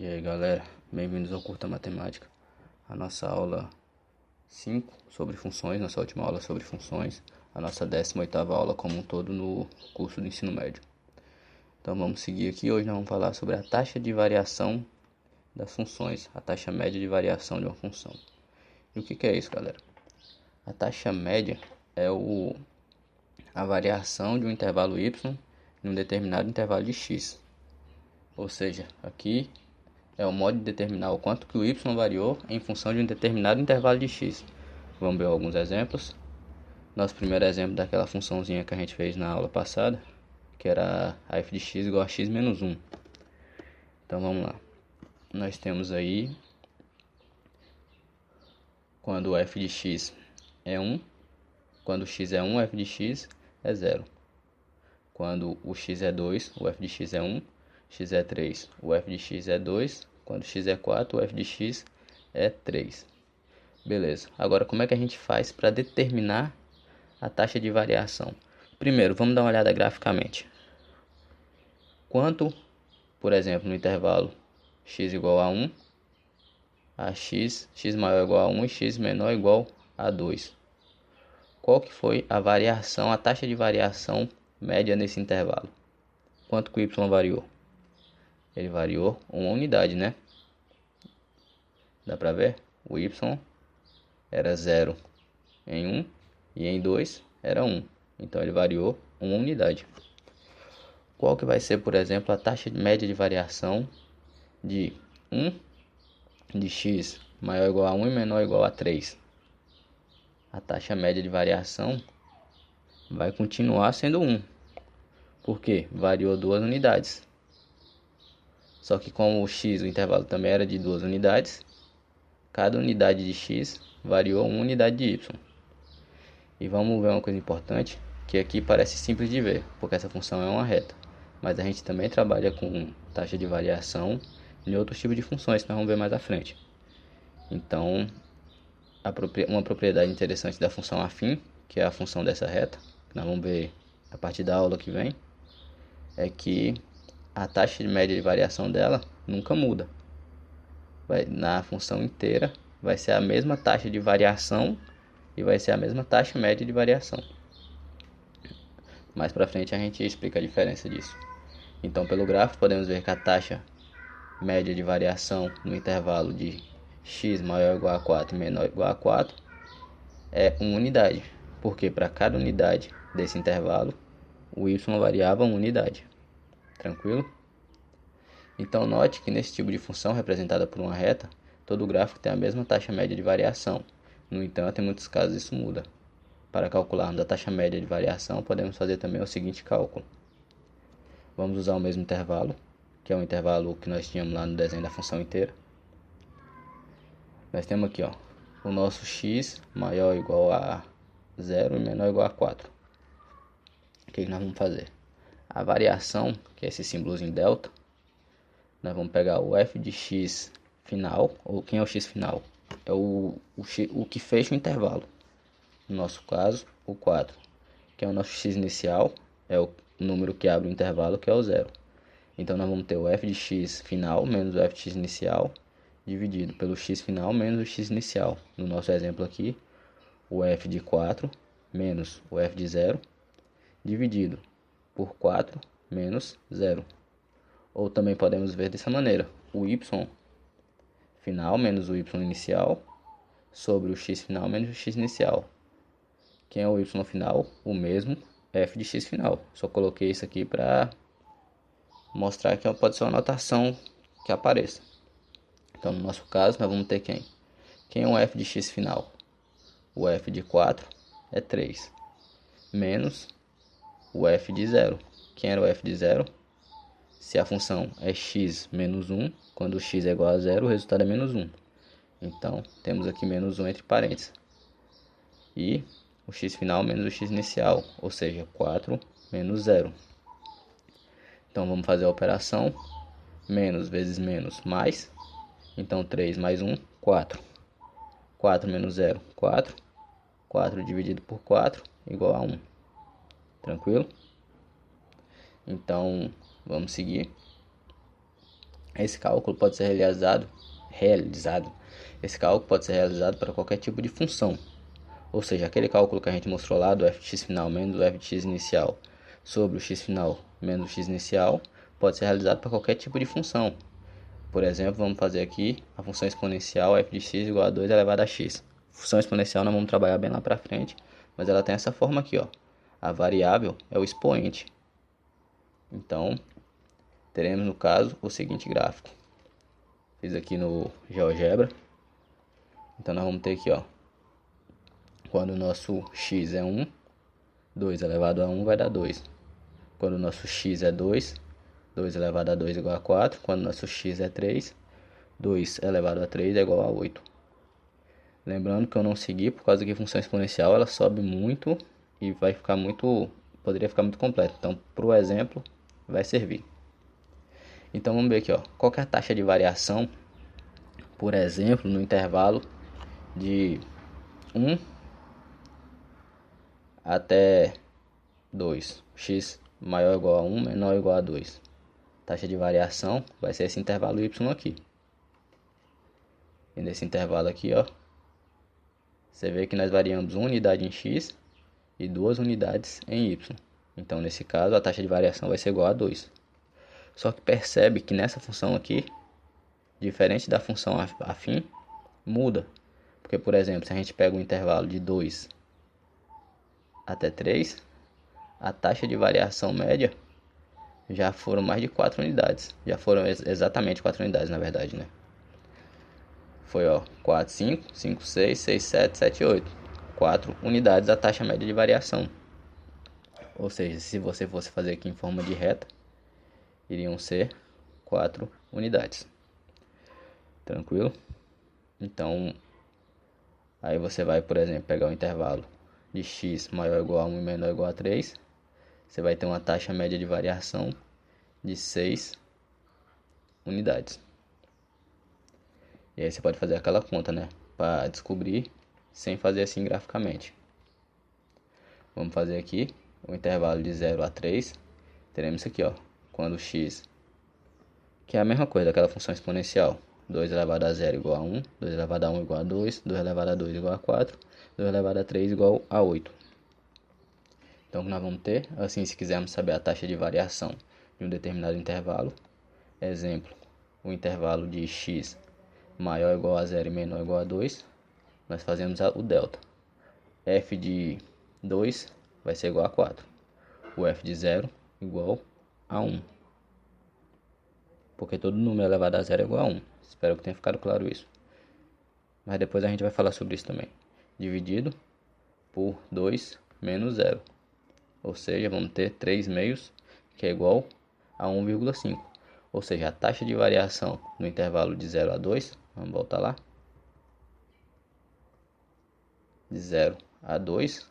E aí galera, bem-vindos ao Curta Matemática, a nossa aula 5 sobre funções, nossa última aula sobre funções, a nossa 18ª aula como um todo no curso do ensino médio. Então vamos seguir aqui, hoje nós vamos falar sobre a taxa de variação das funções, a taxa média de variação de uma função. E o que é isso, galera? A taxa média é a variação de um intervalo y em um determinado intervalo de x. Ou seja, aqui é o modo de determinar o quanto que o y variou em função de um determinado intervalo de x. Vamos ver alguns exemplos. Nosso primeiro exemplo daquela funçãozinha que a gente fez na aula passada, que era a f de x igual a x menos 1. Então vamos lá. Nós temos aí, quando o f de x é 1, quando o x é 1, o f de x é 0. Quando o x é 2, o f de x é 1. X é 3, o f de x é 2. Quando x é 4, o f de x é 3. Beleza. Agora, como é que a gente faz para determinar a taxa de variação? Primeiro, vamos dar uma olhada graficamente. Quanto, por exemplo, no intervalo x igual a 1, a x maior é igual a 1 e x menor é igual a 2. Qual que foi a variação, a taxa de variação média nesse intervalo? Quanto que o y variou? Ele variou uma unidade, né? Dá pra ver? O y era 0 em 1 e em 2 era 1. Então ele variou uma unidade. Qual que vai ser, por exemplo, a taxa média de variação de 1 de x maior ou igual a 1 e menor ou igual a 3? A taxa média de variação vai continuar sendo 1. Por quê? Variou 2 unidades. Só que como o x, o intervalo também era de 2 unidades, cada unidade de x variou uma unidade de y. E vamos ver uma coisa importante, que aqui parece simples de ver, porque essa função é uma reta. Mas a gente também trabalha com taxa de variação em outros tipos de funções que nós vamos ver mais à frente. Então, uma propriedade interessante da função afim, que é a função dessa reta, que nós vamos ver a partir da aula que vem, é que a taxa média de variação dela nunca muda. Na função inteira vai ser a mesma taxa de variação e vai ser a mesma taxa média de variação. Mais para frente a gente explica a diferença disso. Então, pelo gráfico, podemos ver que a taxa média de variação no intervalo de x maior ou igual a 4 e menor ou igual a 4 é uma unidade, porque para cada unidade desse intervalo, o y variava uma unidade. Tranquilo? Então, note que nesse tipo de função representada por uma reta, todo gráfico tem a mesma taxa média de variação. No entanto, em muitos casos isso muda. Para calcularmos a taxa média de variação, podemos fazer também o seguinte cálculo. Vamos usar o mesmo intervalo, que é o intervalo que nós tínhamos lá no desenho da função inteira. Nós temos aqui, o nosso x maior ou igual a 0 e menor ou igual a 4. O que nós vamos fazer? A variação, que é esse símbolozinho delta, nós vamos pegar o f de x final, ou quem é o x final? É o que fecha o intervalo. No nosso caso, o 4, que é o nosso x inicial, é o número que abre o intervalo, que é o 0. Então, nós vamos ter o f de x final menos o f de x inicial, dividido pelo x final menos o x inicial. No nosso exemplo aqui, o f de 4 menos o f de 0, dividido por 4 menos 0. Ou também podemos ver dessa maneira, o y final menos o y inicial sobre o x final menos o x inicial. Quem é o y final? O mesmo f de x final. Só coloquei isso aqui para mostrar que pode ser uma notação que apareça. Então, no nosso caso, nós vamos ter quem? Quem é o f de x final? O f de 4 é 3, menos o f de 0. Quem era o f de 0? Se a função é x menos 1, quando x é igual a 0, o resultado é menos 1. Então, temos aqui menos 1 entre parênteses. E o x final menos o x inicial, ou seja, 4 menos 0. Então, vamos fazer a operação. Menos vezes menos, mais. Então, 3 mais 1, 4. 4 menos 0, 4. 4 dividido por 4, igual a 1. Tranquilo? Então, vamos seguir. Esse cálculo pode ser realizado. Esse cálculo pode ser realizado para qualquer tipo de função. Ou seja, aquele cálculo que a gente mostrou lá do fx final menos o fx inicial sobre o x final menos o x inicial pode ser realizado para qualquer tipo de função. Por exemplo, vamos fazer aqui a função exponencial f de x igual a 2 elevado a x. Função exponencial nós vamos trabalhar bem lá para frente, mas ela tem essa forma aqui, ó. A variável é o expoente. Então, teremos no caso o seguinte gráfico. Fiz aqui no GeoGebra. Então nós vamos ter aqui, ó. Quando o nosso x é 1, 2 elevado a 1 vai dar 2. Quando o nosso x é 2, 2 elevado a 2 é igual a 4. Quando o nosso x é 3, 2 elevado a 3 é igual a 8. Lembrando que eu não segui por causa que a função exponencial ela sobe muito e vai ficar muito, poderia ficar muito completo. Então, para o exemplo, vai servir. Então, vamos ver aqui, ó. Qual que é a taxa de variação, por exemplo, no intervalo de 1 até 2. X maior ou igual a 1, menor ou igual a 2. Taxa de variação vai ser esse intervalo y aqui. E nesse intervalo aqui, ó, você vê que nós variamos 1 unidade em x e 2 unidades em y. Então, nesse caso, a taxa de variação vai ser igual a 2. Só que percebe que nessa função aqui, diferente da função afim, muda. Porque, por exemplo, se a gente pega um intervalo de 2 até 3, a taxa de variação média já foram mais de 4 unidades. Já foram exatamente 4 unidades, na verdade, né? Foi, ó, 4, 5, 5, 6, 6, 7, 7, 8. 4 unidades a taxa média de variação. Ou seja, se você fosse fazer aqui em forma de reta, iriam ser 4 unidades. Tranquilo? Então, aí você vai, por exemplo, pegar o intervalo de x maior ou igual a 1 e menor ou igual a 3. Você vai ter uma taxa média de variação de 6 unidades. E aí você pode fazer aquela conta, né? Para descobrir sem fazer assim graficamente. Vamos fazer aqui o intervalo de 0 a 3. Teremos isso aqui, ó. Quando x, que é a mesma coisa daquela função exponencial. 2 elevado a 0 igual a 1. 2 elevado a 1 igual a 2. 2 elevado a 2 igual a 4. 2 elevado a 3 igual a 8. Então, o que nós vamos ter, assim, se quisermos saber a taxa de variação de um determinado intervalo. Exemplo, o intervalo de x maior ou igual a 0 e menor ou igual a 2, nós fazemos o delta. F de 2 vai ser igual a 4. O F de 0 igual a 1. Porque todo número elevado a 0 é igual a 1. Espero que tenha ficado claro isso. Mas depois a gente vai falar sobre isso também. Dividido por 2 menos 0. Ou seja, vamos ter 3 meios, que é igual a 1,5. Ou seja, a taxa de variação no intervalo de 0 a 2, vamos voltar lá. De 0 a 2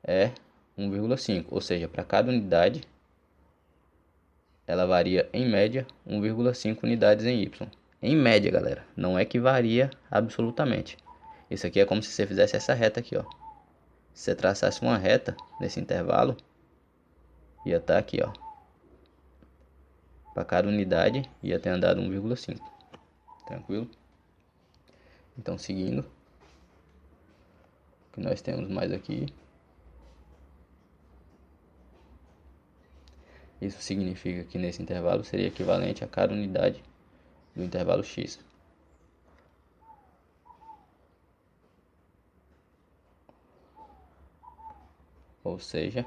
é 1,5. Ou seja, para cada unidade, ela varia em média 1,5 unidades em y. Em média, galera. Não é que varia absolutamente. Isso aqui é como se você fizesse essa reta aqui, ó. Se você traçasse uma reta nesse intervalo, ia estar aqui, ó. Para cada unidade ia ter andado 1,5. Tranquilo? Então, seguindo, o que nós temos mais aqui. Isso significa que nesse intervalo seria equivalente a cada unidade do intervalo x. Ou seja,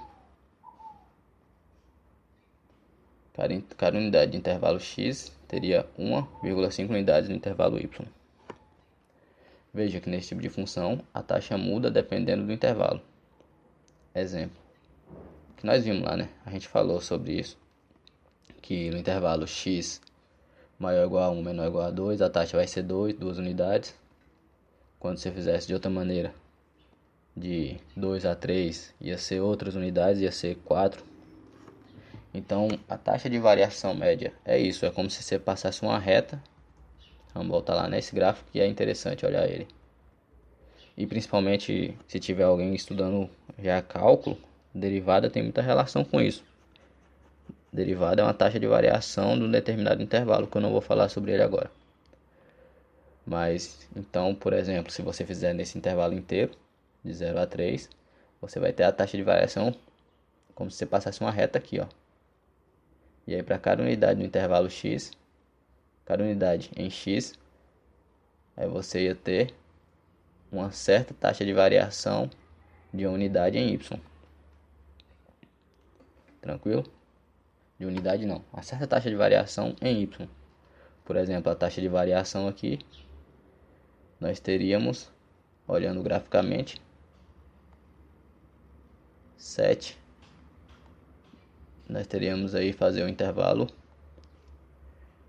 cada unidade de intervalo x teria 1,5 unidades no intervalo y. Veja que nesse tipo de função a taxa muda dependendo do intervalo. Exemplo, que nós vimos lá, né? A gente falou sobre isso, que no intervalo x maior ou igual a 1, menor ou igual a 2, a taxa vai ser 2 unidades. Quando você fizesse de outra maneira, de 2 a 3, ia ser outras unidades, ia ser 4. Então, a taxa de variação média é isso, é como se você passasse uma reta. Vamos voltar lá nesse gráfico que é interessante olhar ele. E principalmente se tiver alguém estudando já cálculo, derivada tem muita relação com isso. Derivada é uma taxa de variação de um determinado intervalo, que eu não vou falar sobre ele agora. Mas, então, por exemplo, se você fizer nesse intervalo inteiro, de 0 a 3, você vai ter a taxa de variação como se você passasse uma reta aqui, ó. E aí, para cada unidade no intervalo x, cada unidade em x, aí você ia ter uma certa taxa de variação de uma unidade em y. Tranquilo? De unidade não, uma certa taxa de variação em y. Por exemplo, a taxa de variação aqui, nós teríamos, olhando graficamente, 7. Nós teríamos aí fazer um intervalo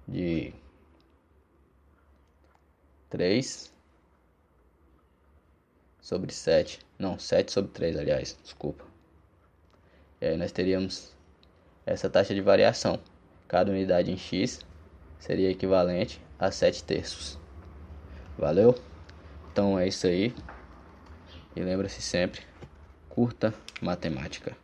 de 3 sobre 7. Não, 7 sobre 3, aliás, desculpa. E aí nós teríamos essa taxa de variação. Cada unidade em x seria equivalente a 7 terços. Valeu? Então é isso aí. E lembre-se sempre, curta matemática.